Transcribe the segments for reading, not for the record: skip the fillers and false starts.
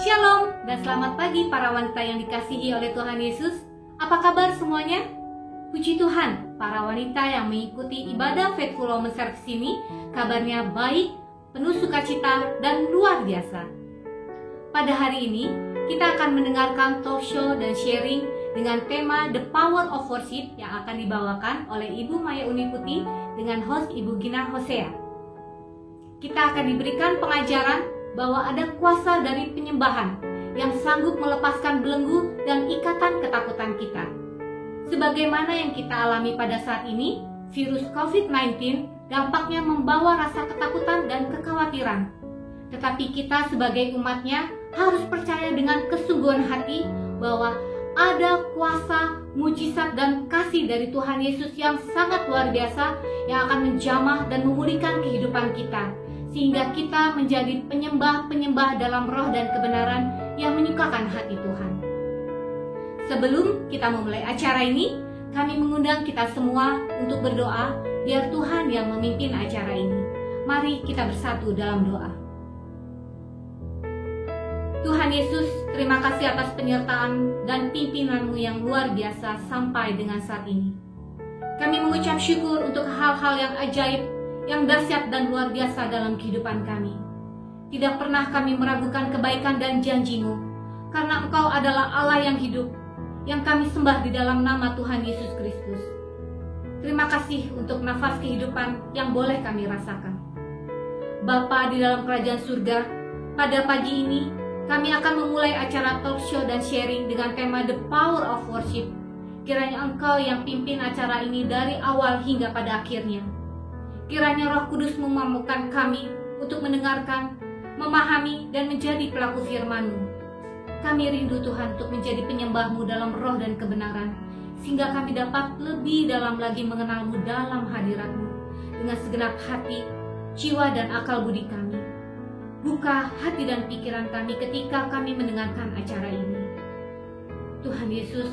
Shalom dan selamat pagi para wanita yang dikasihi oleh Tuhan Yesus. Apa kabar semuanya? Puji Tuhan, para wanita yang mengikuti ibadah Faithful Women Service ini kabarnya baik, penuh sukacita dan luar biasa. Pada hari ini kita akan mendengarkan talk show dan sharing dengan tema The Power of Worship yang akan dibawakan oleh Ibu Maya Uniputi dengan host Ibu Gina Hosea. Kita akan diberikan pengajaran bahwa ada kuasa dari penyembahan yang sanggup melepaskan belenggu dan ikatan ketakutan kita. Sebagaimana yang kita alami pada saat ini, virus COVID-19 dampaknya membawa rasa ketakutan dan kekhawatiran. Tetapi kita sebagai umatnya harus percaya dengan kesungguhan hati bahwa ada kuasa, mujizat dan kasih dari Tuhan Yesus yang sangat luar biasa yang akan menjamah dan memulihkan kehidupan kita, sehingga kita menjadi penyembah-penyembah dalam roh dan kebenaran yang menyukakan hati Tuhan. Sebelum kita memulai acara ini, kami mengundang kita semua untuk berdoa biar Tuhan yang memimpin acara ini. Mari kita bersatu dalam doa. Tuhan Yesus, terima kasih atas penyertaan dan pimpinan-Mu yang luar biasa sampai dengan saat ini. Kami mengucap syukur untuk hal-hal yang ajaib, yang dahsyat dan luar biasa dalam kehidupan kami. Tidak pernah kami meragukan kebaikan dan janji-Mu, karena Engkau adalah Allah yang hidup, yang kami sembah di dalam nama Tuhan Yesus Kristus. Terima kasih untuk nafas kehidupan yang boleh kami rasakan. Bapa di dalam kerajaan surga, pada pagi ini kami akan memulai acara talk show dan sharing dengan tema The Power of Worship. Kiranya Engkau yang pimpin acara ini dari awal hingga pada akhirnya. Kiranya Roh Kudus memampukan kami untuk mendengarkan, memahami, dan menjadi pelaku firman-Mu. Kami rindu Tuhan untuk menjadi penyembah-Mu dalam roh dan kebenaran, sehingga kami dapat lebih dalam lagi mengenal-Mu dalam hadirat-Mu dengan segenap hati, jiwa, dan akal budi kami. Buka hati dan pikiran kami ketika kami mendengarkan acara ini. Tuhan Yesus,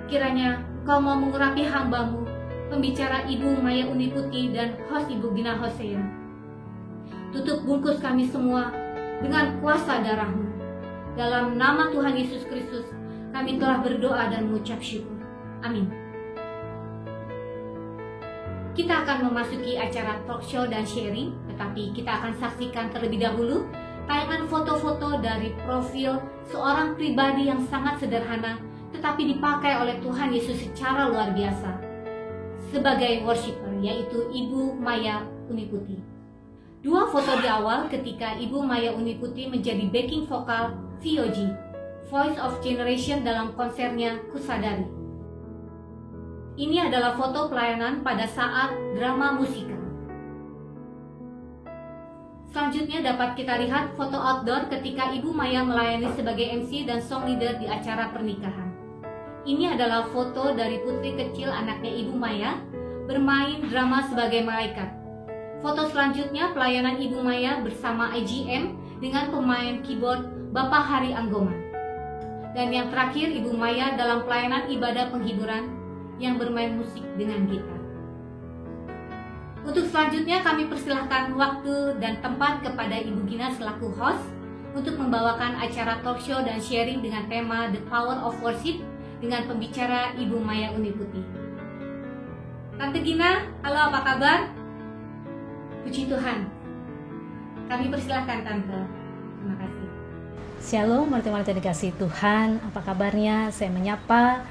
kiranya Engkau mau mengurapi hamba-Mu, pembicara Ibu Maya Uniputi dan host Ibu Gina Hosea. Tutup bungkus kami semua dengan kuasa darah-Mu. Dalam nama Tuhan Yesus Kristus, kami telah berdoa dan mengucap syukur. Amin. Kita akan memasuki acara talk show dan sharing, tetapi kita akan saksikan terlebih dahulu tayangan foto-foto dari profil seorang pribadi yang sangat sederhana, tetapi dipakai oleh Tuhan Yesus secara luar biasa sebagai worshiper, yaitu Ibu Maya Uniputi. Dua foto di awal ketika Ibu Maya Uniputi menjadi backing vokal VOG, Voice of Generation dalam konsernya Kusadari. Ini adalah foto pelayanan pada saat drama musikal. Selanjutnya dapat kita lihat foto outdoor ketika Ibu Maya melayani sebagai MC dan song leader di acara pernikahan. Ini adalah foto dari putri kecil anaknya Ibu Maya bermain drama sebagai malaikat. Foto selanjutnya pelayanan Ibu Maya bersama IGM dengan pemain keyboard Bapak Hari Anggoman. Dan yang terakhir Ibu Maya dalam pelayanan ibadah penghiburan yang bermain musik dengan gitar. Untuk selanjutnya kami persilahkan waktu dan tempat kepada Ibu Gina selaku host untuk membawakan acara talk show dan sharing dengan tema The Power of Worship dengan pembicara Ibu Maya Uniputi. Tante Gina, halo, apa kabar? Puji Tuhan. Kami persilahkan Tante. Terima kasih. Shalom wanita-wanita dikasih Tuhan, apa kabarnya? Saya menyapa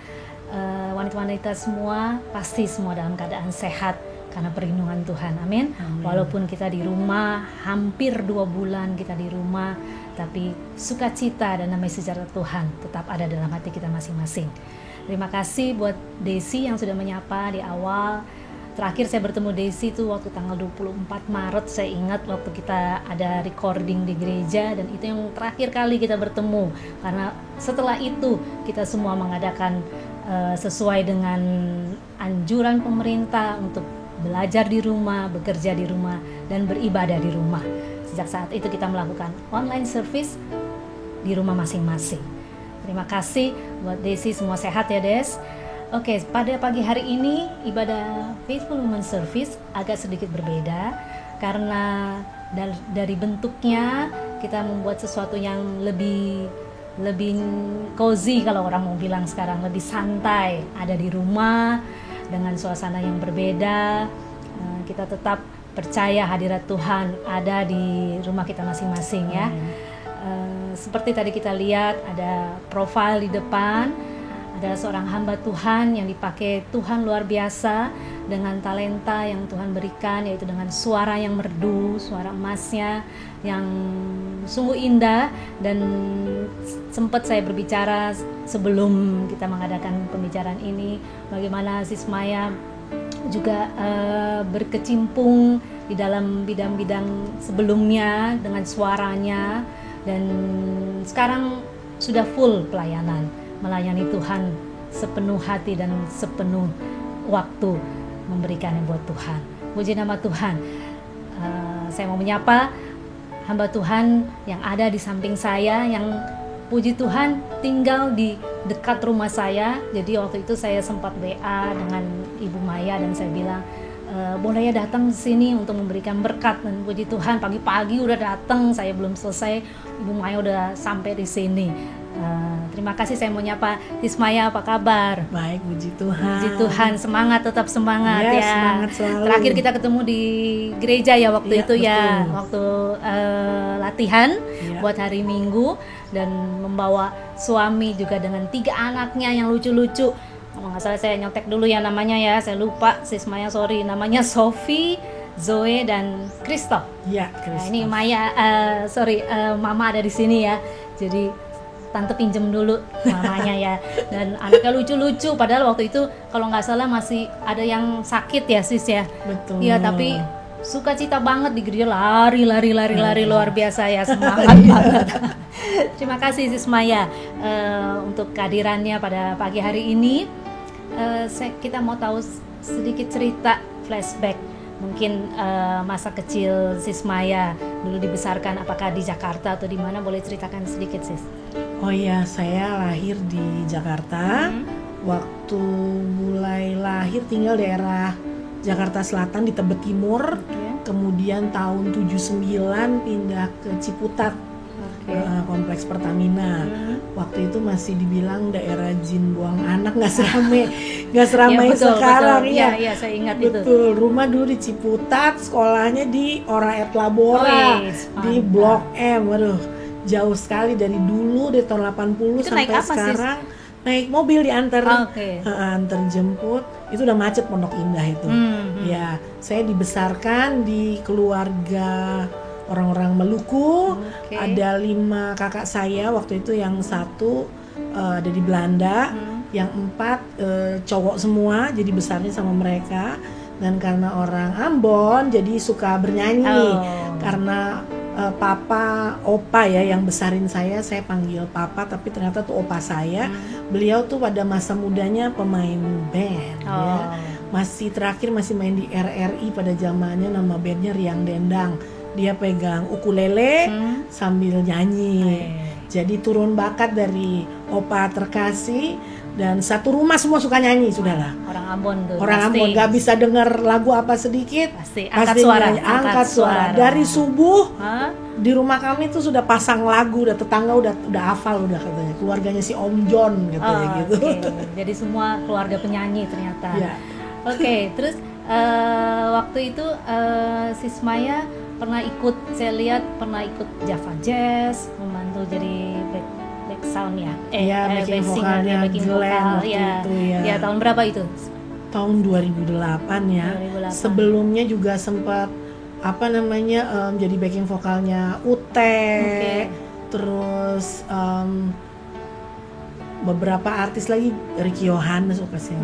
wanita-wanita semua, pasti semua dalam keadaan sehat karena perlindungan Tuhan, amin. Walaupun kita di rumah, hampir 2 bulan kita di rumah, tapi sukacita dan damai sejahtera Tuhan tetap ada dalam hati kita masing-masing. Terima kasih buat Desi yang sudah menyapa di awal. Terakhir saya bertemu Desi itu waktu tanggal 24 Maret, saya ingat waktu kita ada recording di gereja, dan itu yang terakhir kali kita bertemu, karena setelah itu kita semua mengadakan sesuai dengan anjuran pemerintah untuk belajar di rumah, bekerja di rumah, dan beribadah di rumah. Sejak saat itu kita melakukan online service di rumah masing-masing. Terima kasih buat Desi, semua sehat ya Des. Oke, pada pagi hari ini ibadah Faithful Women Service agak sedikit berbeda karena dari bentuknya kita membuat sesuatu yang lebih cozy, kalau orang mau bilang sekarang, lebih santai, ada di rumah dengan suasana yang berbeda. Kita tetap percaya hadirat Tuhan ada di rumah kita masing-masing ya. Seperti tadi kita lihat ada profil di depan, ada seorang hamba Tuhan yang dipakai Tuhan luar biasa dengan talenta yang Tuhan berikan, yaitu dengan suara yang merdu, suara emasnya yang sungguh indah. Dan sempat saya berbicara sebelum kita mengadakan pembicaraan ini, bagaimana Sis Maya juga berkecimpung di dalam bidang-bidang sebelumnya dengan suaranya, dan sekarang sudah full pelayanan, melayani Tuhan sepenuh hati dan sepenuh waktu, memberikannya buat Tuhan. Puji nama Tuhan. Saya mau menyapa hamba Tuhan yang ada di samping saya, yang puji Tuhan tinggal di dekat rumah saya. Jadi waktu itu saya sempat WA dengan Ibu Maya dan saya bilang, boleh ya datang ke sini untuk memberikan berkat. Dan puji Tuhan pagi-pagi udah datang, saya belum selesai, Ibu Maya udah sampai di sini. Terima kasih, saya mau nyapa Sis Maya, apa kabar? Baik, puji Tuhan. Puji Tuhan, semangat, tetap semangat ya. Semangat selalu. Terakhir kita ketemu di gereja ya waktu itu betul. Ya, waktu latihan buat hari Minggu, dan membawa suami juga dengan 3 anaknya yang lucu-lucu. Kalau nggak salah saya nyontek dulu ya namanya ya, saya lupa Sis Maya, sorry, namanya Sophie, Zoe dan Christoph. Ya, Nah, ini Maya, Mama ada di sini ya. Jadi tante pinjem dulu mamanya ya. Dan anaknya lucu-lucu, padahal waktu itu kalau nggak salah masih ada yang sakit ya Sis ya. Betul. Iya, tapi sukacita banget di gereja, lari luar biasa ya, semangat banget. Terima kasih Sis Maya untuk kehadirannya pada pagi hari ini. Kita mau tahu sedikit cerita flashback, mungkin masa kecil Sis Maya dulu dibesarkan apakah di Jakarta atau di mana, boleh ceritakan sedikit Sis? Oh iya, saya lahir di Jakarta. Waktu mulai lahir tinggal daerah Jakarta Selatan di Tebet Timur. Kemudian tahun 79 pindah ke Ciputat, kompleks Pertamina. Waktu itu masih dibilang daerah jin buang anak, nggak seramai betul, sekarang. betul. Iya, saya ingat betul. itu. Rumah dulu di Ciputat, sekolahnya di Ora Et Labora, di Blok M. Waduh, jauh sekali dari dulu, dari tahun 80 itu sampai sekarang. Naik mobil diantar, antar jemput. Itu udah macet Pondok Indah itu. Ya, saya dibesarkan di keluarga orang-orang Maluku. Ada 5 kakak saya waktu itu, yang 1 ada di Belanda, yang 4 cowok semua, jadi besarnya sama mereka. Dan karena orang Ambon jadi suka bernyanyi. Karena papa, opa ya yang besarin saya panggil papa, tapi ternyata tuh opa saya. Beliau tuh pada masa mudanya pemain band ya. Terakhir masih main di RRI pada zamannya, nama bandnya Riang Dendang. Dia pegang ukulele sambil nyanyi. Jadi turun bakat dari opa terkasih, dan satu rumah semua suka nyanyi, sudahlah. Orang Ambon tuh. Orang Ambon nggak bisa dengar lagu apa sedikit, pasti angkat suara. Dari subuh di rumah kami tuh sudah pasang lagu, udah tetangga udah hafal udah katanya. Keluarganya si Om John katanya gitu. Jadi semua keluarga penyanyi ternyata. Terus waktu itu Sis Maya pernah ikut, saya lihat pernah ikut Java Jazz, membantu jadi sound ya. Backing vokalnya backing Glenn vokal waktu ya. itu ya. Ya, tahun berapa itu? Tahun 2008 ya. 2008. Sebelumnya juga sempat jadi backing vokalnya Ute. Terus beberapa artis lagi, Ricky Yohanes sih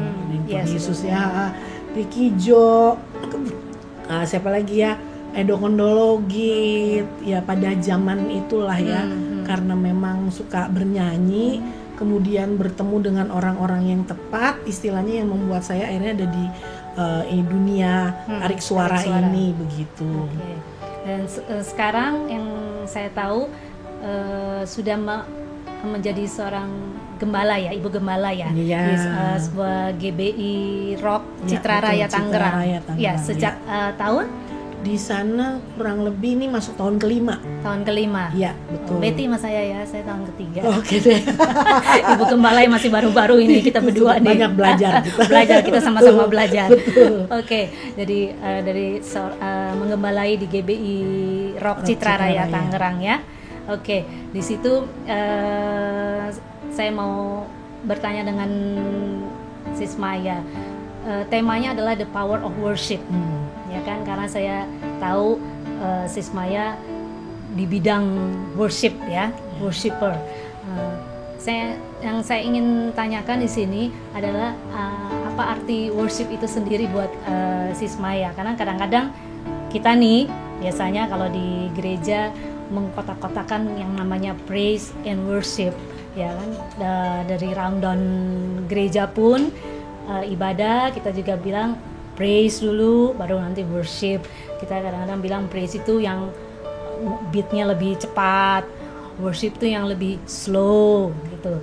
Yesus ya, Ricky Jo, siapa lagi ya, Edo Kondologi ya, pada zaman itulah ya. Karena memang suka bernyanyi, kemudian bertemu dengan orang-orang yang tepat, istilahnya yang membuat saya akhirnya ada di dunia tarik suara ini begitu. Dan sekarang yang saya tahu sudah menjadi seorang gembala ya, ibu gembala ya, di sebuah GBI Rock Citra Raya Tangerang. Ya, sejak tahun di sana kurang lebih ini masuk tahun kelima. Tahun kelima. Iya, betul. Betty sama saya tahun ketiga. Oke deh. Ibu gembala yang masih baru-baru ini, kita berdua nih. Banyak belajar kita sama-sama belajar. Oke, jadi dari menggembalai di GBI Rock Citra Raya Tangerang ya. Oke, di situ saya mau bertanya dengan Sis Maya. Temanya adalah the power of worship. Ya kan, karena saya tahu Sis Maya di bidang worship ya, worshipper. Yang saya ingin tanyakan di sini adalah apa arti worship itu sendiri buat Sis Maya? Karena kadang-kadang kita nih biasanya kalau di gereja mengkotak-kotakan yang namanya praise and worship, ya kan, dari rundown gereja pun ibadah kita juga bilang praise dulu baru nanti worship. Kita kadang-kadang bilang praise itu yang beatnya lebih cepat, worship itu yang lebih slow gitu.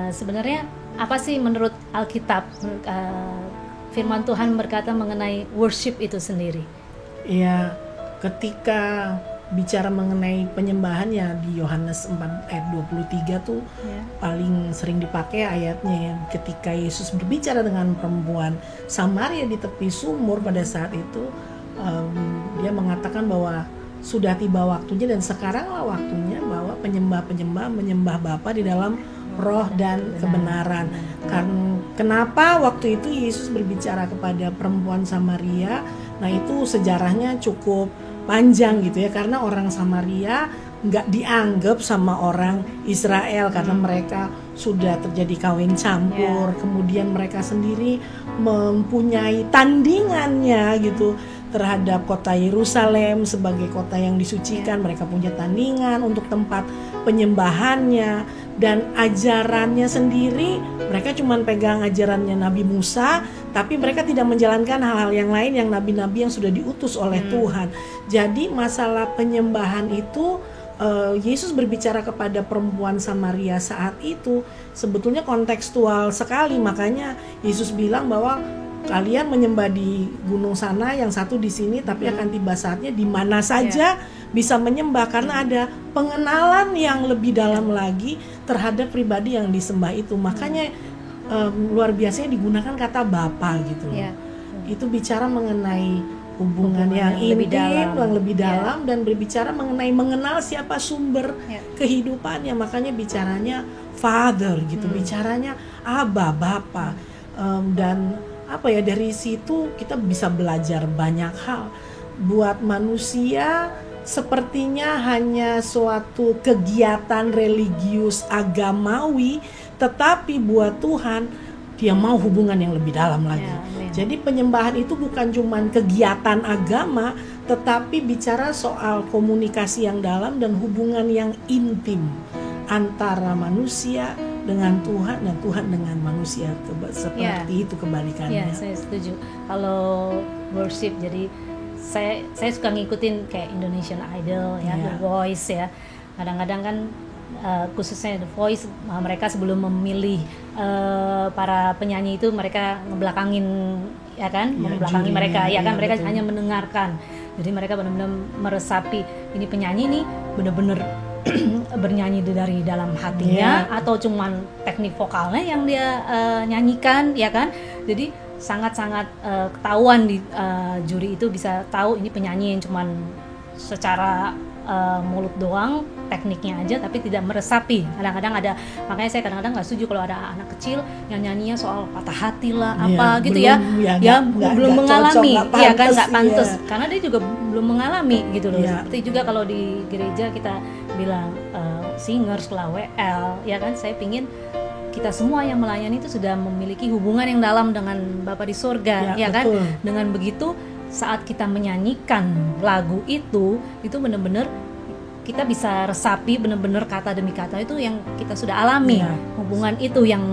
Sebenarnya apa sih menurut Alkitab, firman Tuhan berkata mengenai worship itu sendiri? Iya, ketika bicara mengenai penyembahan ya di Yohanes 4 ayat 23 tuh paling sering dipakai ayatnya ya, ketika Yesus berbicara dengan perempuan Samaria di tepi sumur pada saat itu, dia mengatakan bahwa sudah tiba waktunya dan sekaranglah waktunya bahwa penyembah-penyembah menyembah Bapa di dalam roh dan kebenaran. Kenapa waktu itu Yesus berbicara kepada perempuan Samaria? Nah, itu sejarahnya cukup panjang gitu ya, karena orang Samaria nggak dianggap sama orang Israel karena mereka sudah terjadi kawin campur, kemudian mereka sendiri mempunyai tandingannya gitu terhadap kota Yerusalem sebagai kota yang disucikan. Mereka punya tandingan untuk tempat penyembahannya dan ajarannya sendiri. Mereka cuma pegang ajarannya Nabi Musa, tapi mereka tidak menjalankan hal-hal yang lain yang nabi-nabi yang sudah diutus oleh Tuhan. Jadi masalah penyembahan itu, Yesus berbicara kepada perempuan Samaria saat itu sebetulnya kontekstual sekali. Makanya Yesus bilang bahwa kalian menyembah di gunung sana, yang satu di sini, tapi akan tiba saatnya di mana saja bisa menyembah, karena ada pengenalan yang lebih dalam lagi terhadap pribadi yang disembah itu. Makanya luar biasanya digunakan kata Bapa gitu. Itu bicara mengenai hubungan yang intim, yang lebih dalam, dan berbicara mengenai mengenal siapa sumber kehidupannya. Makanya bicaranya Father gitu, bicaranya Abba, Bapa. Dan dari situ kita bisa belajar banyak hal. Buat manusia sepertinya hanya suatu kegiatan religius agamawi, tetapi buat Tuhan Dia mau hubungan yang lebih dalam lagi. Jadi penyembahan itu bukan cuma kegiatan agama, tetapi bicara soal komunikasi yang dalam dan hubungan yang intim antara manusia dengan Tuhan dan Tuhan dengan manusia. Seperti itu kebalikannya. Saya setuju. Kalau worship, jadi saya suka ngikutin kayak Indonesian Idol ya, The Voice ya. Kadang-kadang kan khususnya The Voice, mereka sebelum memilih para penyanyi itu mereka ngebelakangin ya kan, membelakangi mereka ya kan, mereka hanya mendengarkan. Jadi mereka benar-benar meresapi ini penyanyi nih benar-benar bernyanyi dari dalam hatinya atau cuman teknik vokalnya yang dia nyanyikan ya kan. Jadi sangat-sangat ketahuan di juri itu bisa tahu ini penyanyi yang cuman secara mulut doang tekniknya aja tapi tidak meresapi. Kadang-kadang ada, makanya saya kadang-kadang nggak setuju kalau ada anak kecil yang nyanyinya soal patah hati lah apa gitu belum mengalami, ya kan, nggak pantas karena dia juga belum mengalami gitu loh. Seperti juga kalau di gereja kita bilang singers lah, WL, ya kan, saya pingin kita semua yang melayani itu sudah memiliki hubungan yang dalam dengan Bapa di surga, ya kan. Dengan begitu saat kita menyanyikan lagu itu benar-benar kita bisa resapi benar-benar kata demi kata itu yang kita sudah alami. Hubungan itu yang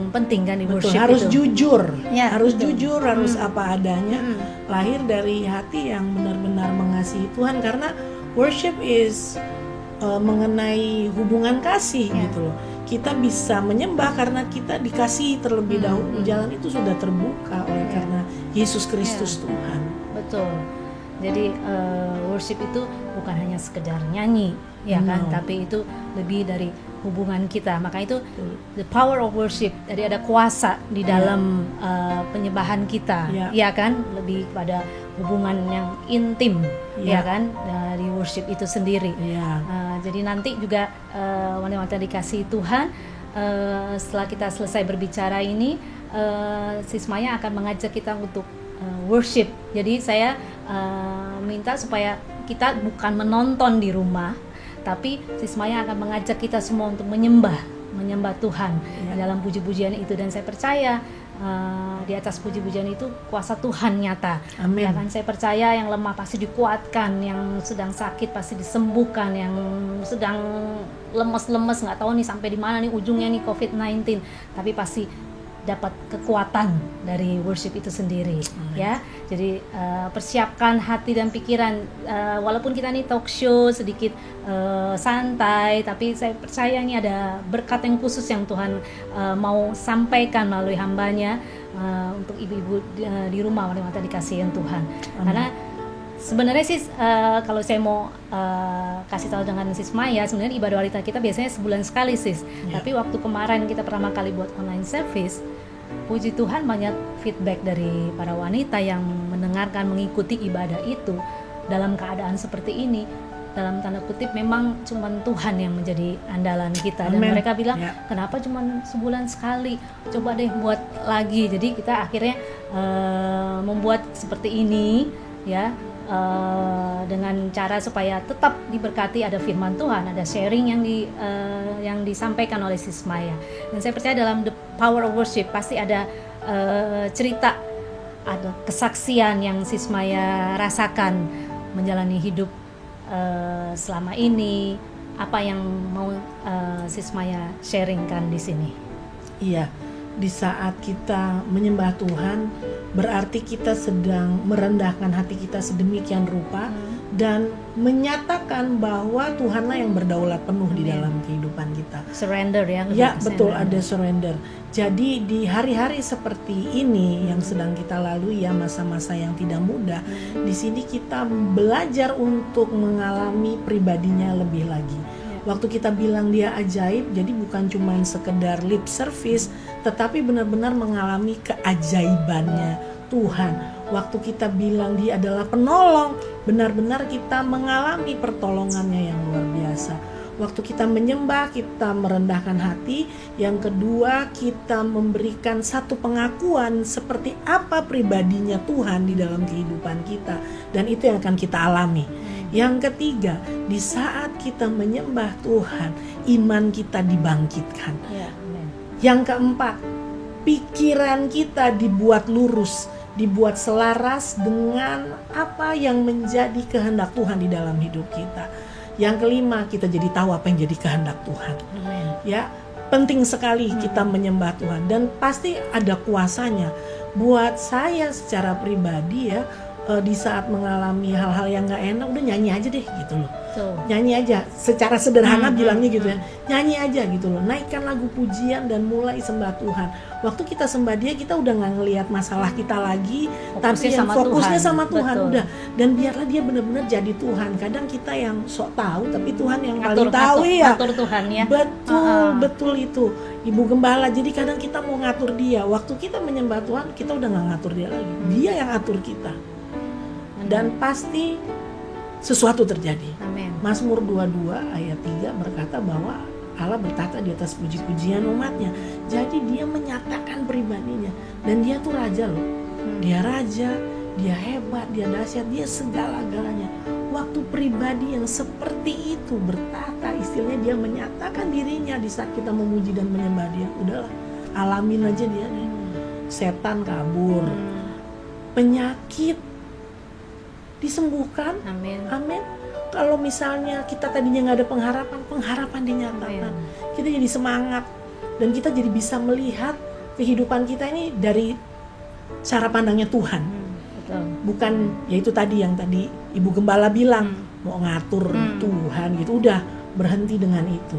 penting kan di worship harus itu. Jujur, harus jujur, harus apa adanya, lahir dari hati yang benar-benar mengasihi Tuhan, karena worship is mengenai hubungan kasih gitu loh. Kita bisa menyembah karena kita dikasihi terlebih dahulu. Jalan itu sudah terbuka oleh karena Yesus Kristus Tuhan. Betul. Jadi worship itu bukan hanya sekedar nyanyi, ya kan, tapi itu lebih dari hubungan kita. Maka itu the power of worship. Jadi ada kuasa di dalam penyembahan kita, ya kan, lebih pada hubungan yang intim, ya kan, dari worship itu sendiri. Jadi nanti juga wanita-wanita dikasih Tuhan, setelah kita selesai berbicara ini, Sis Maya akan mengajak kita untuk worship. Jadi saya minta supaya kita bukan menonton di rumah, tapi Sis Maya akan mengajak kita semua untuk menyembah Tuhan dalam puji-pujian itu. Dan saya percaya di atas puji-pujian itu kuasa Tuhan nyata. Amin. Ya kan, saya percaya yang lemah pasti dikuatkan, yang sedang sakit pasti disembuhkan, yang sedang lemes-lemes nggak tahu nih sampai di mana nih ujungnya nih COVID-19, tapi pasti dapat kekuatan dari worship itu sendiri. Ya. Jadi persiapkan hati dan pikiran, walaupun kita nih talk show sedikit santai, tapi saya percaya ini ada berkat yang khusus yang Tuhan mau sampaikan melalui hambanya untuk ibu-ibu di rumah, wanita dikasihin Tuhan. Karena sebenarnya sih kalau saya mau kasih tahu dengan Sis Maya, sebenarnya ibadah wanita kita biasanya sebulan sekali, Sis. Tapi waktu kemarin kita pertama kali buat online service, puji Tuhan banyak feedback dari para wanita yang mendengarkan, mengikuti ibadah itu dalam keadaan seperti ini. Dalam tanda kutip memang cuman Tuhan yang menjadi andalan kita. Dan mereka bilang, kenapa cuman sebulan sekali, coba deh buat lagi. Jadi kita akhirnya membuat seperti ini, ya, dengan cara supaya tetap diberkati, ada firman Tuhan, ada sharing yang disampaikan oleh Sis Maya. Dan saya percaya dalam the power of worship pasti ada cerita, ada kesaksian yang Sis Maya rasakan menjalani hidup selama ini. Apa yang mau Sis Maya sharingkan di sini? Iya, di saat kita menyembah Tuhan, berarti kita sedang merendahkan hati kita sedemikian rupa dan menyatakan bahwa Tuhanlah yang berdaulat penuh di dalam kehidupan kita. Surrender ya. Ya, betul, ada surrender. Jadi di hari-hari seperti ini yang sedang kita lalui, ya, masa-masa yang tidak mudah, di sini kita belajar untuk mengalami pribadinya lebih lagi. Waktu kita bilang dia ajaib, jadi bukan cuma sekedar lip service, tetapi benar-benar mengalami keajaibannya Tuhan. Waktu kita bilang dia adalah penolong, benar-benar kita mengalami pertolongannya yang luar biasa. Waktu kita menyembah, kita merendahkan hati. Yang kedua, kita memberikan satu pengakuan seperti apa pribadinya Tuhan di dalam kehidupan kita. Dan itu yang akan kita alami. Yang ketiga, di saat kita menyembah Tuhan, iman kita dibangkitkan. Yang keempat, pikiran kita dibuat lurus, dibuat selaras dengan apa yang menjadi kehendak Tuhan di dalam hidup kita. Yang kelima, kita jadi tahu apa yang jadi kehendak Tuhan. Ya, penting sekali kita menyembah Tuhan dan pasti ada kuasanya. Buat saya secara pribadi, ya, di saat mengalami hal-hal yang gak enak, udah nyanyi aja deh gitu loh. Nyanyi aja, secara sederhana bilangnya gitu ya, nyanyi aja gitu loh. Naikkan lagu pujian dan mulai sembah Tuhan. Waktu kita sembah dia, kita udah gak ngelihat masalah kita lagi, tapi yang fokusnya sama Tuhan udah. Dan biarlah dia benar-benar jadi Tuhan. Kadang kita yang sok tahu, tapi Tuhan yang paling tahu ya. Tuhan, ya. Betul itu Ibu Gembala. Jadi kadang kita mau ngatur dia. Waktu kita menyembah Tuhan, kita udah gak ngatur dia lagi. Dia yang atur kita. Dan pasti sesuatu terjadi. Amin. Mazmur 22 ayat 3 berkata bahwa Allah bertata di atas puji-pujian umatnya. Jadi dia menyatakan pribadinya. Dan dia tuh raja loh. Dia raja, dia hebat, dia dahsyat, dia segala-galanya. Waktu pribadi yang seperti itu bertata, istilahnya dia menyatakan dirinya di saat kita memuji dan menyembah dia. Udahlah, alamin aja dia nih. Setan kabur, penyakit disembuhkan. Amin. Amin. Kalau misalnya kita tadinya nggak ada pengharapan, pengharapan dinyatakan. Kita jadi semangat dan kita jadi bisa melihat kehidupan kita ini dari cara pandangnya Tuhan. Betul. Bukan yaitu tadi yang tadi Ibu Gembala bilang mau ngatur Tuhan gitu. Udah berhenti dengan itu.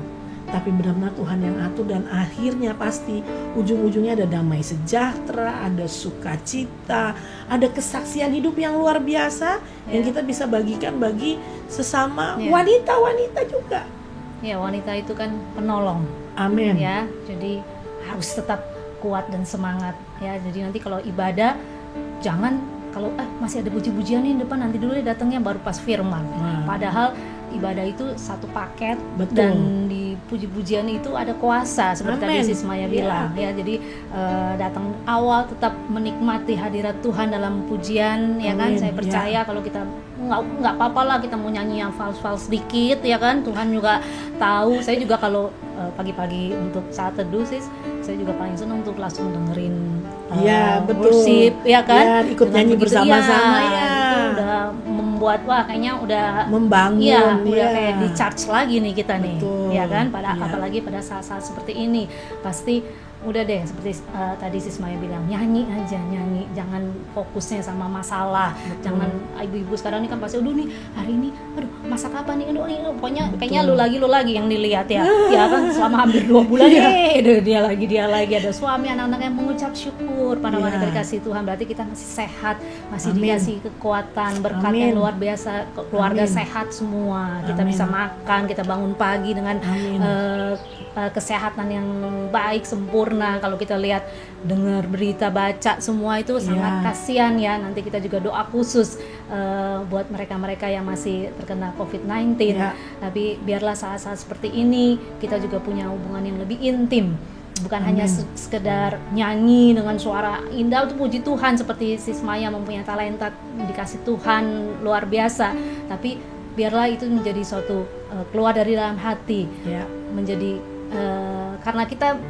Tapi benar-benar Tuhan yang atur dan akhirnya pasti ujung-ujungnya ada damai sejahtera, ada sukacita, ada kesaksian hidup yang luar biasa yang kita bisa bagikan bagi sesama wanita-wanita juga. Ya, wanita itu kan penolong. Amin. Ya, jadi harus tetap kuat dan semangat ya. Jadi nanti kalau ibadah jangan kalau masih ada puji-pujian nih depan, nanti dulu deh datangnya baru pas firman. Padahal ibadah itu satu paket. Betul. Dan di puji-pujian itu ada kuasa seperti tadi Sis Maya bilang ya. Jadi datang awal tetap menikmati hadirat Tuhan dalam pujian ya kan. Saya percaya kalau kita nggak apa-apa lah kita mau nyanyi yang fals-fals sedikit ya kan, Tuhan juga tahu. Saya juga kalau pagi-pagi untuk saat teduh Sis, saya juga paling senang untuk langsung dengerin worship ya kan, ikut nyanyi bersama-sama ya. Itu udah membuat kayaknya udah membangun udah kayak di charge lagi nih kita nih. Betul. Ya kan, apalagi pada saat-saat seperti ini pasti udah deh seperti tadi Sis Maya bilang, nyanyi aja, nyanyi, jangan fokusnya sama masalah. Jangan ibu-ibu sekarang ini kan pasti nih hari ini aduh masak apa nih, pokoknya kayaknya lu lagi yang dilihat ya. Ya kan selama hampir 2 bulan dia lagi ada suami, anak-anak yang mengucap syukur pada wanita dikasih Tuhan. Berarti kita masih sehat, masih dikasih kekuatan, berkat yang luar biasa, keluarga sehat semua. Kita bisa makan, kita bangun pagi dengan kesehatan yang baik, sempurna. Kalau kita lihat, dengar berita, baca semua itu sangat kasihan ya. Nanti kita juga doa khusus buat mereka-mereka yang masih terkena COVID-19. Tapi biarlah saat-saat seperti ini kita juga punya hubungan yang lebih intim. Bukan hanya sekedar nyanyi dengan suara indah untuk puji Tuhan seperti Sis Maya mempunyai talenta dikasih Tuhan luar biasa, tapi biarlah itu menjadi suatu keluar dari dalam hati, menjadi karena kita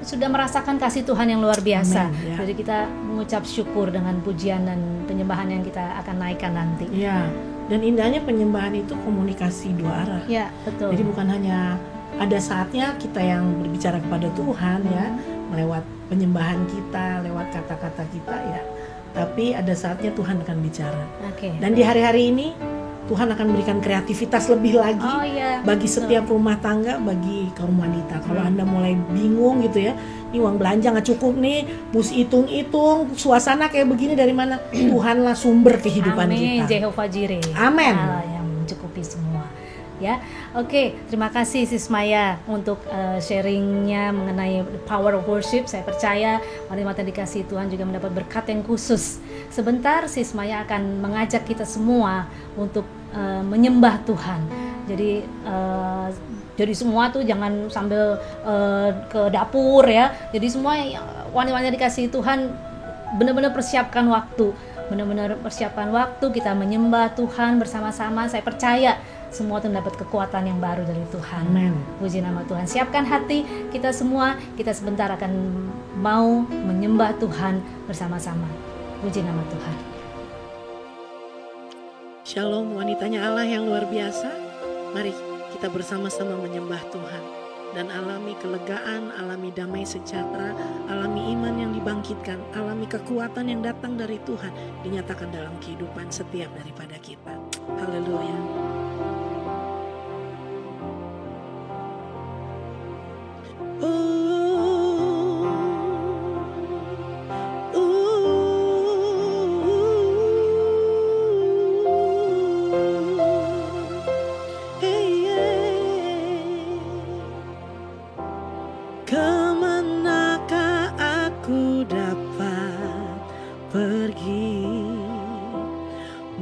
sudah merasakan kasih Tuhan yang luar biasa. Jadi kita mengucap syukur dengan pujian dan penyembahan yang kita akan naikkan nanti. Dan indahnya penyembahan itu komunikasi 2 arah. Betul. Jadi bukan hanya ada saatnya kita yang berbicara kepada Tuhan lewat penyembahan kita, lewat kata-kata kita tapi ada saatnya Tuhan akan bicara. Dan di hari-hari ini Tuhan akan memberikan kreativitas lebih lagi bagi setiap rumah tangga, bagi kaum wanita. Kalau Anda mulai bingung gitu ya, ini uang belanja nggak cukup nih, mesti hitung-hitung, suasana kayak begini dari mana? Tuhanlah sumber kehidupan kita. Jehovah Jireh. Amin. Allah yang mencukupi semua. Ya, terima kasih Sis Maya untuk sharingnya mengenai power of worship. Saya percaya wanita dikasih Tuhan juga mendapat berkat yang khusus. Sebentar Sis Maya akan mengajak kita semua untuk menyembah Tuhan. Jadi semua tuh jangan sambil ke dapur ya. Jadi semua wanita dikasih Tuhan benar-benar persiapkan waktu. Kita menyembah Tuhan bersama-sama. Saya percaya semua itu mendapat kekuatan yang baru dari Tuhan. Amen. Puji nama Tuhan. Siapkan hati kita semua. Kita sebentar akan mau menyembah Tuhan bersama-sama. Puji nama Tuhan. Shalom wanitanya Allah yang luar biasa. Mari kita bersama-sama menyembah Tuhan dan alami kelegaan, alami damai sejahtera, alami iman yang dibangkitkan, alami kekuatan yang datang dari Tuhan dinyatakan dalam kehidupan setiap daripada kita. Haleluya. Kemanakah aku dapat pergi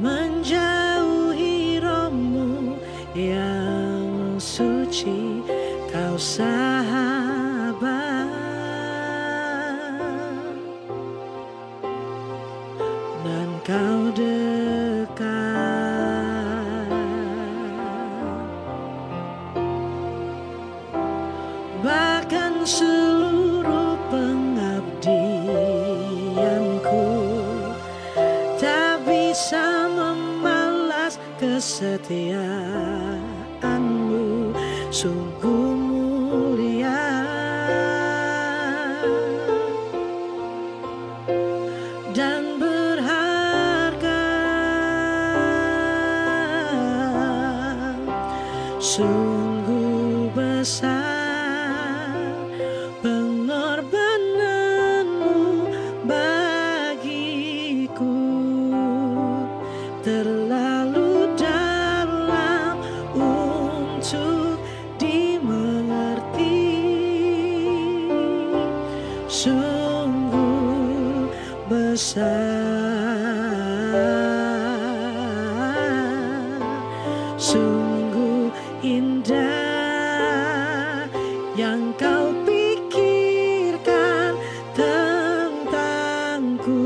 menjauhi Kau dekat, bahkan seluruh pengabdianku tak bisa membalas kesetiaanmu, sungguh mulia dan berharga, sungguh besar pengorbananmu bagiku, terlalu dalam untuk dimengerti, sungguh besar, sungguh indah yang kau pikirkan tentangku,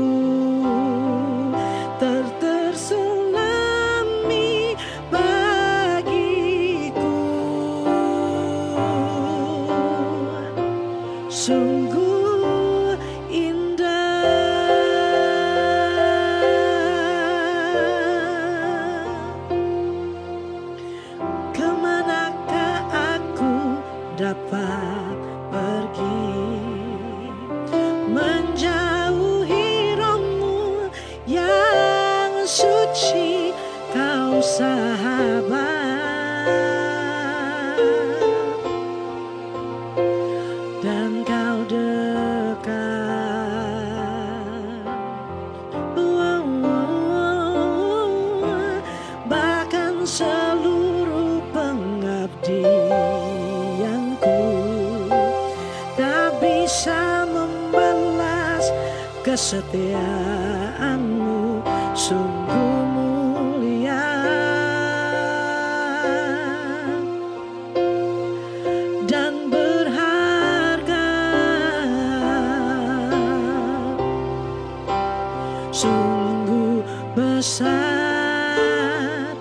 terselami bagiku, sungguh indah. Kemanakah aku dapat pergi menjauhi rohmu yang suci, kau sahabat dan kau dekat. Bahkan seluruh pengabdianku tak bisa membalas kesetiaanmu, sungguh mulia dan berharga, sungguh besar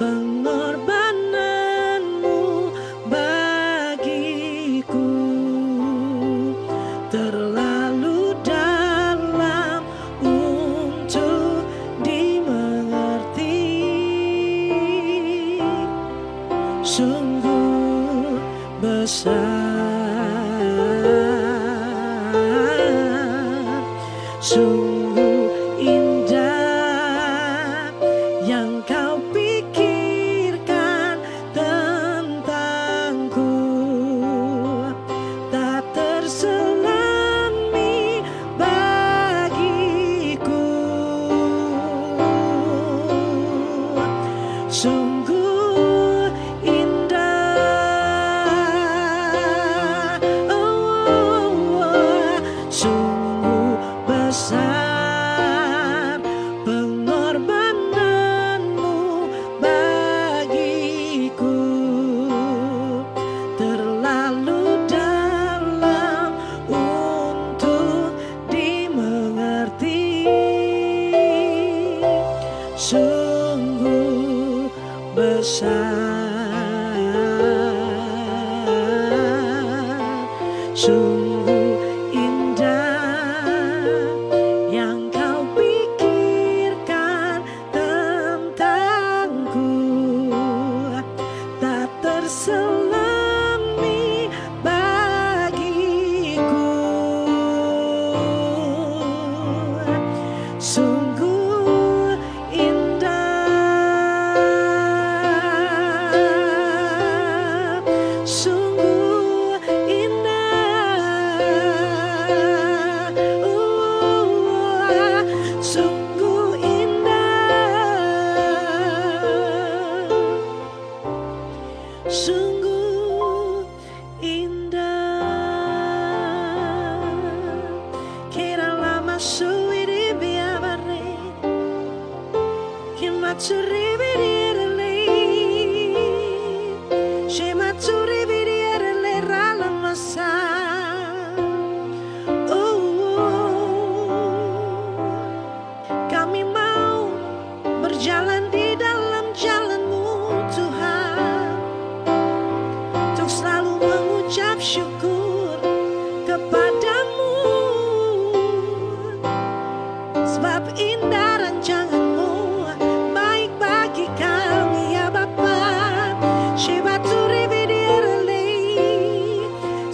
pengorbananmu bagiku, terlalu dalam untuk dimengerti, sungguh besar, sungguh indah yang kau pikirkan tentangku, tak terselami bagiku, sungguh indah, sungguh besar pengorbananmu bagiku, terlalu dalam untuk dimengerti, sungguh besar, sungguh indah yang kau pikirkan tentangku, tak terselami bagiku, sungguh indah, sungguh indah, sungguh indah, sungguh indah. Kira lama suiri biabare, kimatsuri biriere, shematsuri biriere rala masa. Kami mau ucap syukur kepadamu, sebab indah rancanganmu baik bagi kami ya Bapa. Shebaturi vidiarele,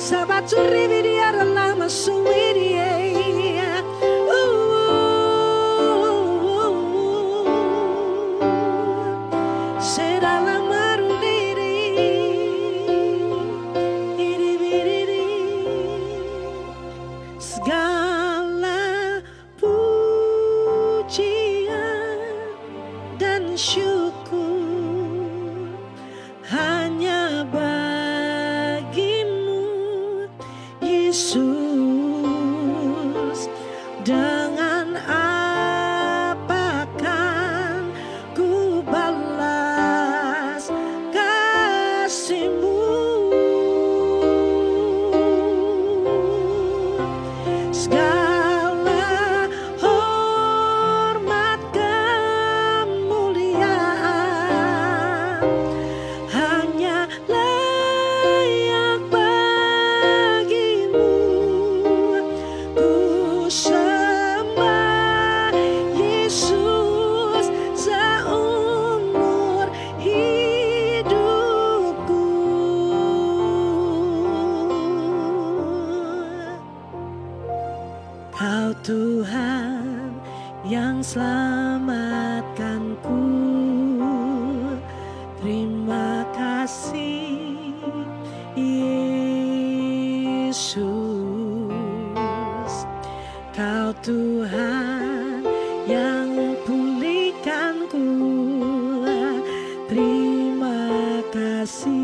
sabaturi vidiarela masuirie. Segala pujian dan syukur hanya bagimu, Yesus. Dengan apa kan ku balas kasih-Mu? Segala hormat kemuliaan hanya layak bagimu. Ku sembah Yesus seumur hidupku. Kau Tuhan yang selamatkanku, terima kasih Yesus. Kau Tuhan yang pulihkanku, terima kasih.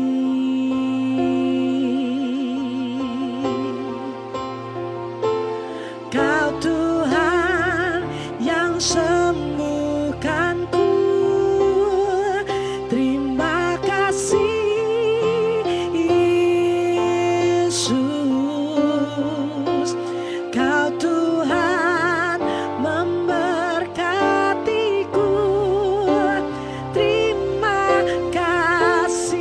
Kau Tuhan yang sembuhkanku, terima kasih Yesus. Kau Tuhan memberkatiku, terima kasih.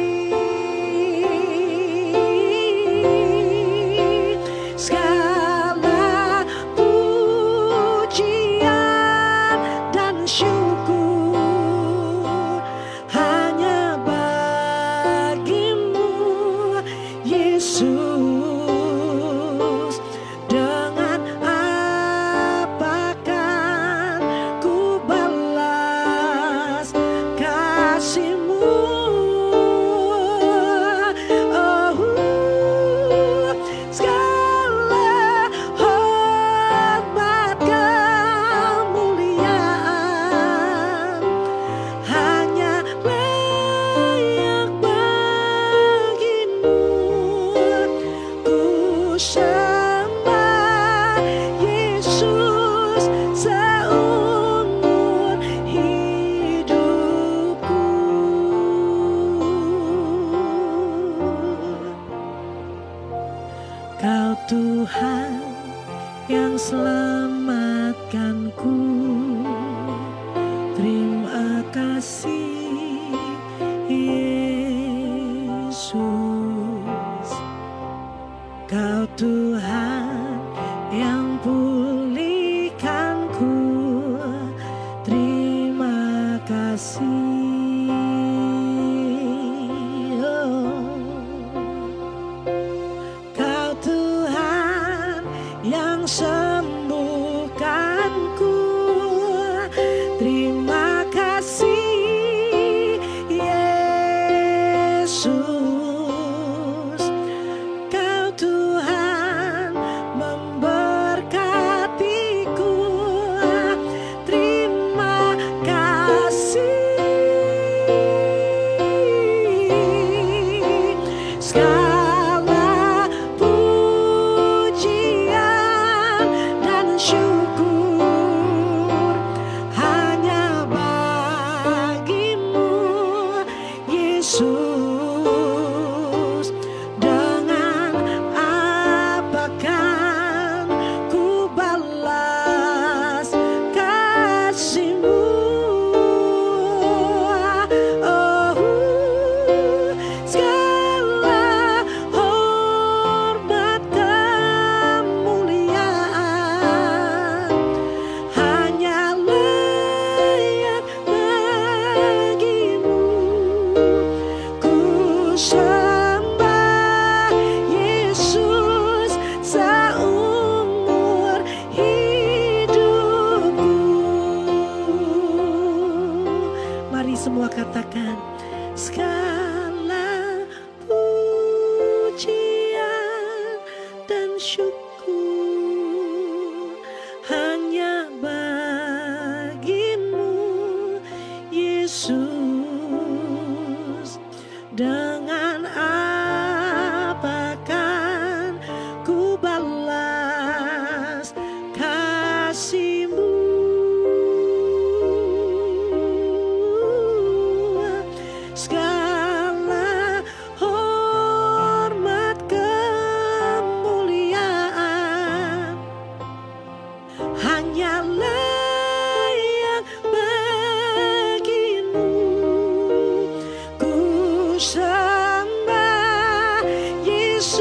Segala pujian dan syukur hanya bagimu, Yesus. Dengan apa kan ku balas kasih-Mu? Segala hormat kemuliaan hanya layak bagimu. Ku sembah Yesus seumur hidupku. Kau Tuhan yang selamatkanku, terima kasih Yesus. Kau Tuhan yang pulihkanku, terima kasih. Kau Tuhan yang sembuhkanku, terima kasih Yesus. Kau Tuhan memberkatiku, terima kasih. Segala pujian syukur hanya bagimu, Yesus. Dengan apa kan ku balas kasih-Mu? Segala hormat kemuliaan hanya layak bagimu. Ku sembah Yesus,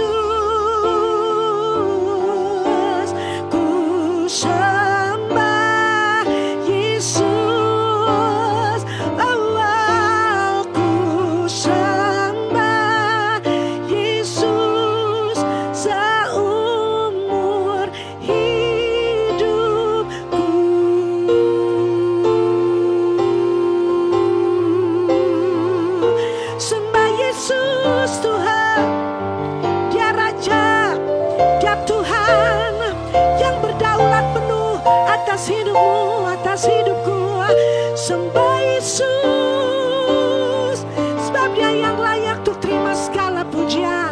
ku sembah Yesus, Allah, ku sembah Yesus seumur hidupku. Sembah Yesus Tuhan, Dia Raja, Dia Tuhan yang berdaulat penuh atas hidupmu, atas hidupku. Sembah Yesus, sebab Dia yang layak untuk terima segala pujian,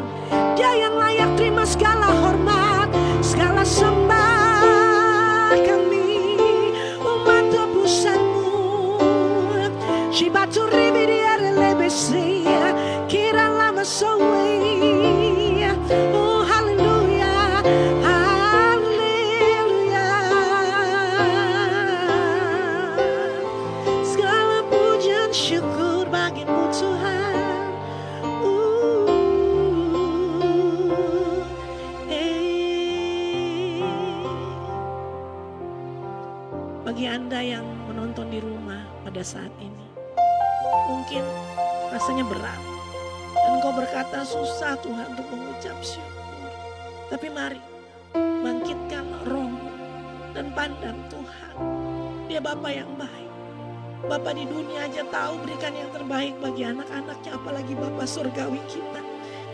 Dia yang layak terima segala hormat, segala sembah kami, umat tebusanmu. Shibatu riviere lebesia, kira lama sowe. Oh haleluya, haleluya. Segala pujian syukur bagimu Tuhan. Bagi Anda yang menonton di rumah pada saat ini, mungkin rasanya berat dan kau berkata susah Tuhan untuk mengucap syukur. Tapi mari bangkitkan rohmu dan pandang Tuhan. Dia Bapa yang baik. Bapa di dunia aja tahu berikan yang terbaik bagi anak-anaknya, apalagi Bapa surgawi kita.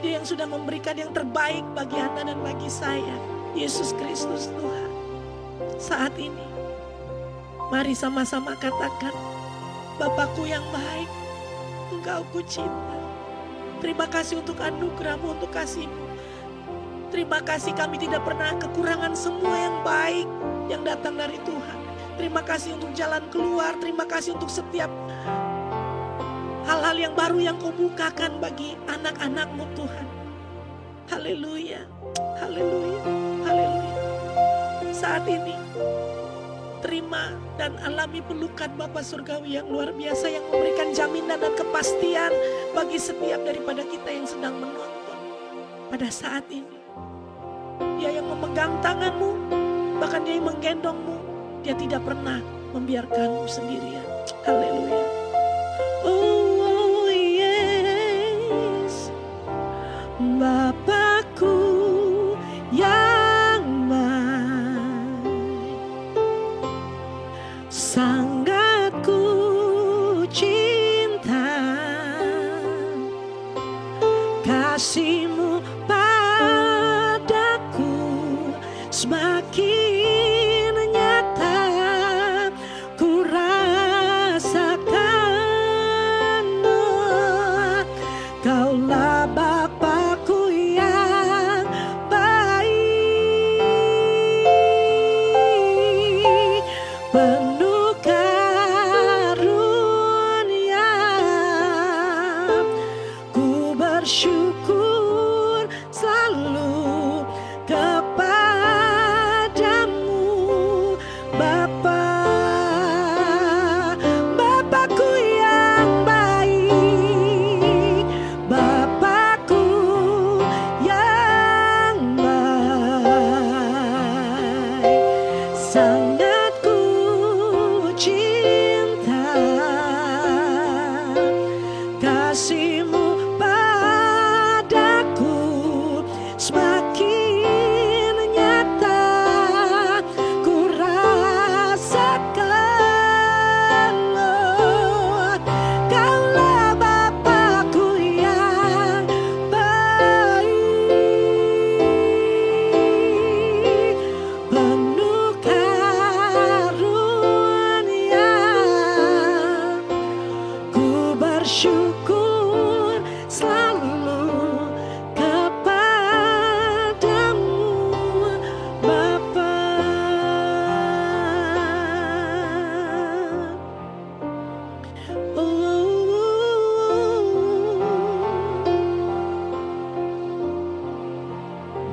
Dia yang sudah memberikan yang terbaik bagi Anda dan bagi saya, Yesus Kristus Tuhan. Saat ini mari sama-sama katakan, Bapakku yang baik, Engkau ku cinta. Terima kasih untuk anugerah-Mu, untuk kasih-Mu. Terima kasih kami tidak pernah kekurangan semua yang baik yang datang dari Tuhan. Terima kasih untuk jalan keluar. Terima kasih untuk setiap hal-hal yang baru yang Kau bukakan bagi anak-anak-Mu Tuhan. Haleluya, haleluya, haleluya. Saat ini terima dan alami pelukan Bapa Surgawi yang luar biasa, yang memberikan jaminan dan kepastian bagi setiap daripada kita yang sedang menonton pada saat ini. Dia yang memegang tanganmu, bahkan Dia yang menggendongmu. Dia tidak pernah membiarkanmu sendirian. Haleluya. Oh yes, Bapakku yang baik, sangat ku cinta. Kasih-Mu padaku semakin nyata ku rasakan. Kaulah Bapakku yang baik, penuh karunia. Ku bersyukur selalu kepadamu.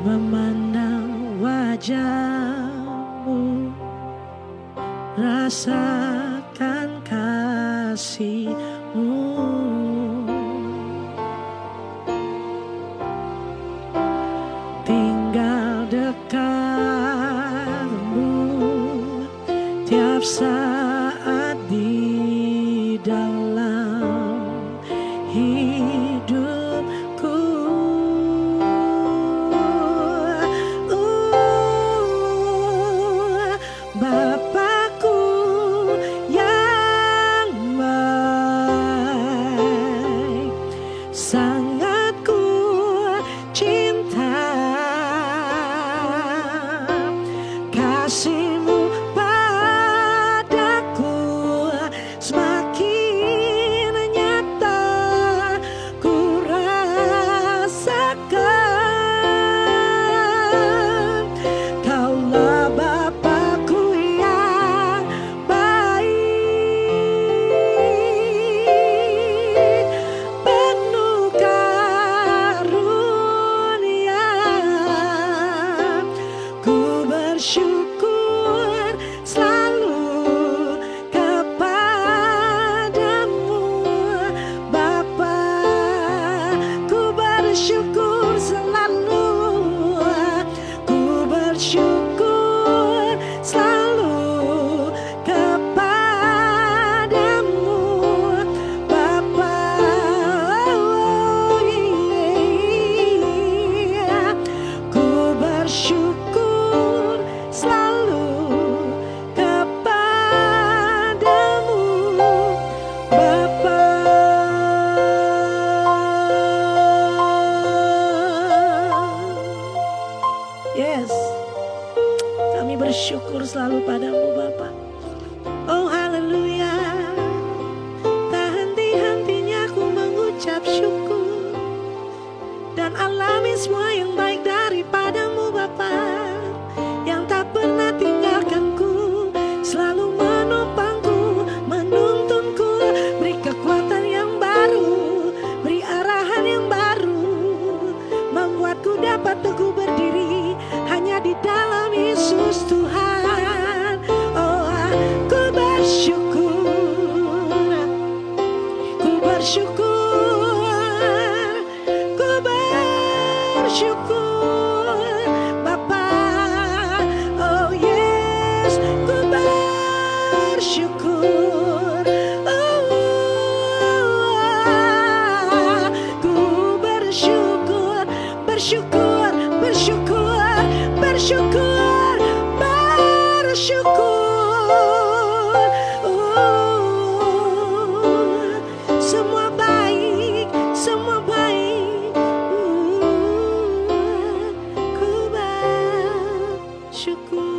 memandang wajah-Mu, rasakan kasih-Mu. Tinggal dekat-Mu tiap saat di dalam hidupku. Bapakku yang baik, sangat ku cinta. Kasih-Mu padaku semakin nyata ku rasakan. Kaulah Bapakku yang baik, penuh karunia. Ku bersyukur selalu kepadamu, Bapa. Ku bersyukur selalu, ku bersyukur selalu kepadamu, Bapa. Oh, yeah. Ku bersyukur selalu kepadamu, Bapa. Yes, kami bersyukur selalu padamu, Bapa. Oh, haleluya. Tak henti-hentinya ku mengucap syukur dan alami semua yang baik daripadamu, Bapa, yang tak pernah tinggalkanku, selalu menopangku, menuntunku, beri kekuatan yang baru, beri arahan yang baru, membuatku dapat teguh berdiri hanya di dalam Yesus Tuhan. Oh, ku bersyukur, ku bersyukur, ku bersyukur, Bapa. Oh yes, ku bersyukur. Ku bersyukur, bersyukur, bersyukur, bersyukur, bersyukur. Semua baik, semua baik. Ku bersyukur.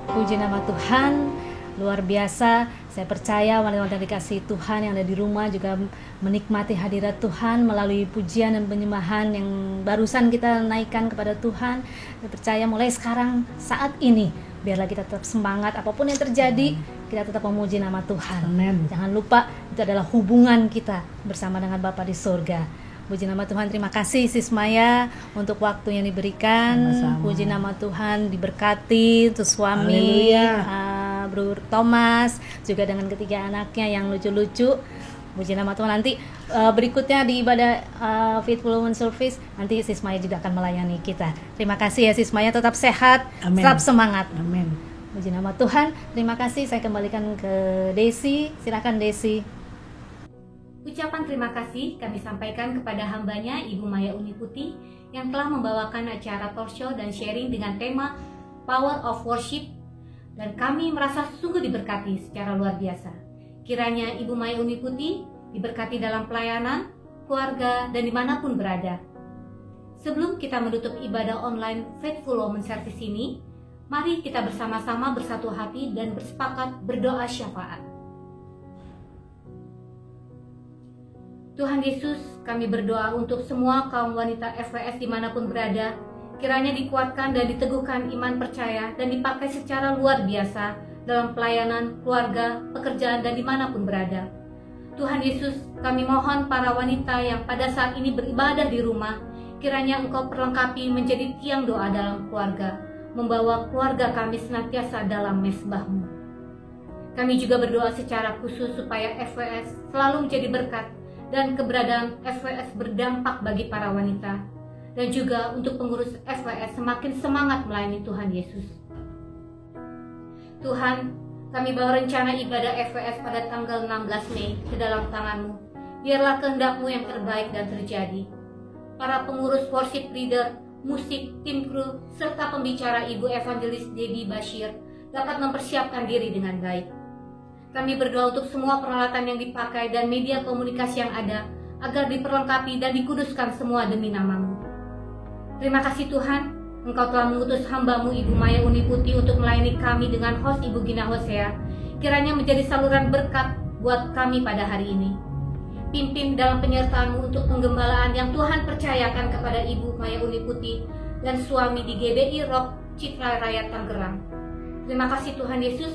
Puji nama Tuhan, luar biasa. Saya percaya wanita-wanita dikasihi Tuhan yang ada di rumah juga menikmati hadirat Tuhan melalui pujian dan penyembahan yang barusan kita naikkan kepada Tuhan. Saya percaya mulai sekarang saat ini biarlah kita tetap semangat apapun yang terjadi, kita tetap memuji nama Tuhan. Amen. Jangan lupa itu adalah hubungan kita bersama dengan Bapa di surga. Puji nama Tuhan, terima kasih Sis Maya untuk waktu yang diberikan. Sama-sama. Puji nama Tuhan, diberkati untuk suami Bro Thomas, juga dengan ketiga anaknya yang lucu-lucu. Puji nama Tuhan. Nanti berikutnya di ibadah Faithful Women Service, nanti Sis Maya juga akan melayani kita. Terima kasih ya Sis Maya, tetap sehat, Amen. tetap semangat. Amin. Puji nama Tuhan. Terima kasih, saya kembalikan ke Desi. Silakan Desi. Ucapan terima kasih kami sampaikan kepada hambanya Ibu Maya Uniputi yang telah membawakan acara talk show dan sharing dengan tema Power of Worship, dan kami merasa sungguh diberkati secara luar biasa. Kiranya Ibu Maya Uniputi diberkati dalam pelayanan, keluarga, dan dimanapun berada. Sebelum kita menutup ibadah online Faithful Women Service ini, mari kita bersama-sama bersatu hati dan bersepakat berdoa syafaat. Tuhan Yesus, kami berdoa untuk semua kaum wanita FWS dimanapun berada, kiranya dikuatkan dan diteguhkan iman percaya dan dipakai secara luar biasa dalam pelayanan, keluarga, pekerjaan, dan dimanapun berada. Tuhan Yesus, kami mohon para wanita yang pada saat ini beribadah di rumah, kiranya Engkau perlengkapi menjadi tiang doa dalam keluarga, membawa keluarga kami senantiasa dalam mezbah-Mu. Kami juga berdoa secara khusus supaya FWS selalu menjadi berkat dan keberadaan FWS berdampak bagi para wanita, dan juga untuk pengurus FWS semakin semangat melayani Tuhan Yesus. Tuhan, kami bawa rencana ibadah FWS pada tanggal 16 Mei ke dalam tangan-Mu. Biarlah kehendak-Mu yang terbaik dan terjadi. Para pengurus worship leader, musik, tim kru, serta pembicara Ibu Evangelis Debbie Bashir dapat mempersiapkan diri dengan baik. Kami berdoa untuk semua peralatan yang dipakai dan media komunikasi yang ada, agar diperlengkapi dan dikuduskan semua demi nama-Mu. Terima kasih Tuhan, Engkau telah mengutus hamba-Mu Ibu Maya Uni Putih untuk melayani kami dengan host Ibu Gina Hosea, kiranya menjadi saluran berkat buat kami pada hari ini. Pimpin dalam penyertaan-Mu untuk penggembalaan yang Tuhan percayakan kepada Ibu Maya Uni Putih dan suami di GBI Rock Citra Raya Tangerang. Terima kasih Tuhan Yesus,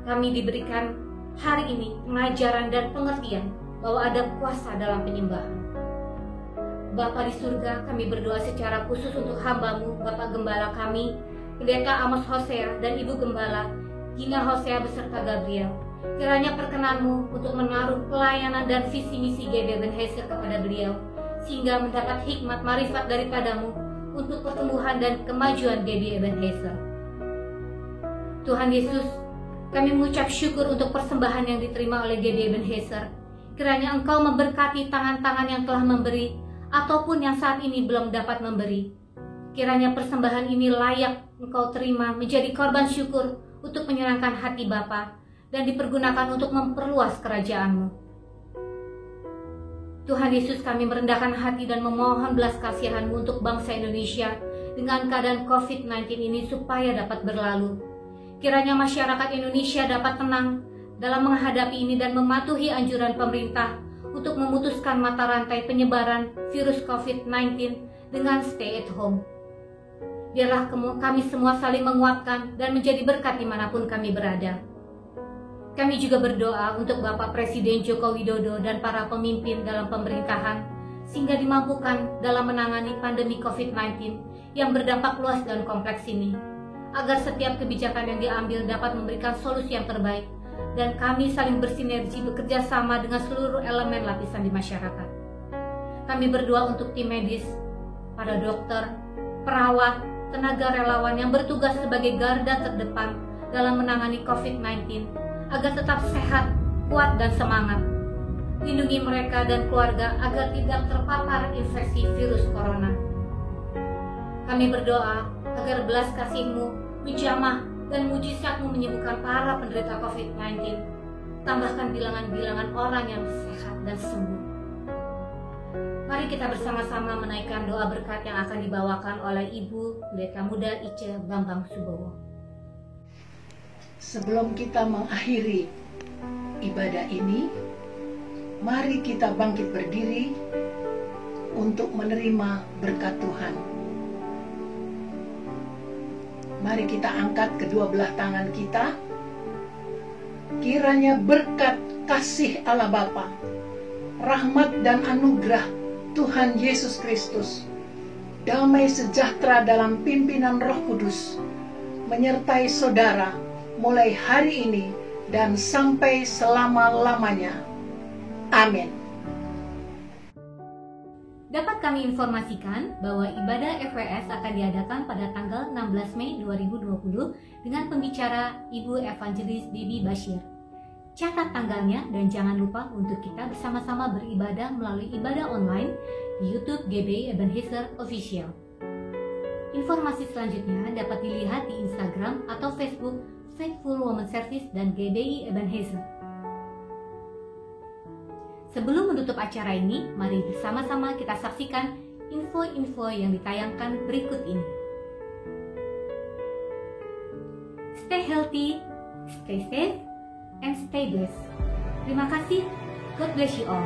kami diberikan hari ini pengajaran dan pengertian bahwa ada kuasa dalam penyembahan. Bapa di surga, kami berdoa secara khusus untuk hamba-Mu, Bapak Gembala kami, Pendeta Amos Hosea dan Ibu Gembala Gina Hosea beserta Gabriel. Kiranya perkenan-Mu untuk menaruh pelayanan dan visi misi GBI Ebenezer kepada beliau, sehingga mendapat hikmat marifat daripada-Mu untuk pertumbuhan dan kemajuan GBI Ebenezer. Tuhan Yesus, kami mengucap syukur untuk persembahan yang diterima oleh GBI Ebenezer. Kiranya Engkau memberkati tangan-tangan yang telah memberi, ataupun yang saat ini belum dapat memberi. Kiranya persembahan ini layak Engkau terima menjadi korban syukur untuk menyenangkan hati Bapa dan dipergunakan untuk memperluas kerajaan-Mu. Tuhan Yesus, kami merendahkan hati dan memohon belas kasihan-Mu untuk bangsa Indonesia dengan keadaan COVID-19 ini supaya dapat berlalu. Kiranya masyarakat Indonesia dapat tenang dalam menghadapi ini dan mematuhi anjuran pemerintah untuk memutuskan mata rantai penyebaran virus COVID-19 dengan stay at home. Biarlah kami semua saling menguatkan dan menjadi berkat dimanapun kami berada. Kami juga berdoa untuk Bapak Presiden Joko Widodo dan para pemimpin dalam pemerintahan, sehingga dimampukan dalam menangani pandemi COVID-19 yang berdampak luas dan kompleks ini, agar setiap kebijakan yang diambil dapat memberikan solusi yang terbaik, dan kami saling bersinergi bekerja sama dengan seluruh elemen lapisan di masyarakat. Kami berdoa untuk tim medis, para dokter, perawat, tenaga relawan yang bertugas sebagai garda terdepan dalam menangani COVID-19, agar tetap sehat, kuat, dan semangat. Lindungi mereka dan keluarga agar tidak terpapar infeksi virus corona. Kami berdoa agar belas kasih-Mu menjamah dan mujizat-Mu menyembuhkan para penderita COVID-19. Tambahkan bilangan-bilangan orang yang sehat dan sembuh. Mari kita bersama-sama menaikkan doa berkat yang akan dibawakan oleh Ibu Pendeta Muda Ice Bambang Subowo. Sebelum kita mengakhiri ibadah ini, mari kita bangkit berdiri untuk menerima berkat Tuhan. Mari kita angkat kedua belah tangan kita. Kiranya berkat kasih Allah Bapa, rahmat dan anugerah Tuhan Yesus Kristus, damai sejahtera dalam pimpinan Roh Kudus, menyertai saudara mulai hari ini dan sampai selama-lamanya. Amin. Dapat kami informasikan bahwa ibadah FWS akan diadakan pada tanggal 16 Mei 2020 dengan pembicara Ibu Evangelis Debbie Bashir. Catat tanggalnya dan jangan lupa untuk kita bersama-sama beribadah melalui ibadah online di YouTube GBI Ebenezer Official. Informasi selanjutnya dapat dilihat di Instagram atau Facebook Faithful Woman Service dan GBI Ebenezer. Sebelum menutup acara ini, mari bersama-sama kita saksikan info-info yang ditayangkan berikut ini. Stay healthy, stay safe, and stay blessed. Terima kasih. God bless you all.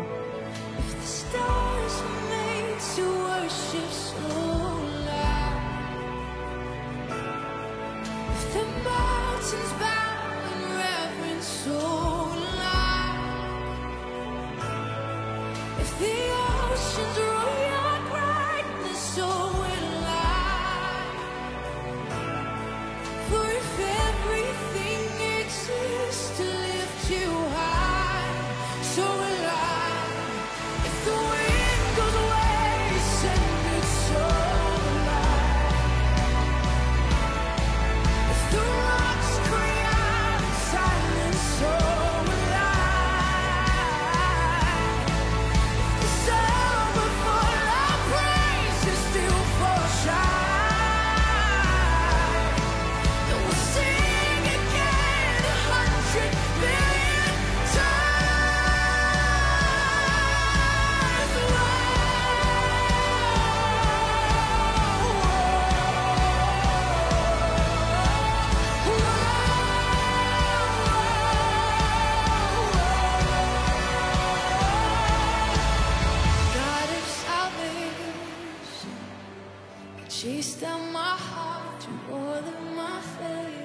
If the stars were made to worship so loud. The mountains bow in reverence, so will I. If the oceans roar your brightness, so will I. For if everything exists to lift you high, so will I. If the wind goes away, send it, so will I. If the rocks cry out in silence, so will I. If the sun will fall, our praises still fall shine. And we'll sing again 100 million God of salvation, chase down my heart through all of my failures.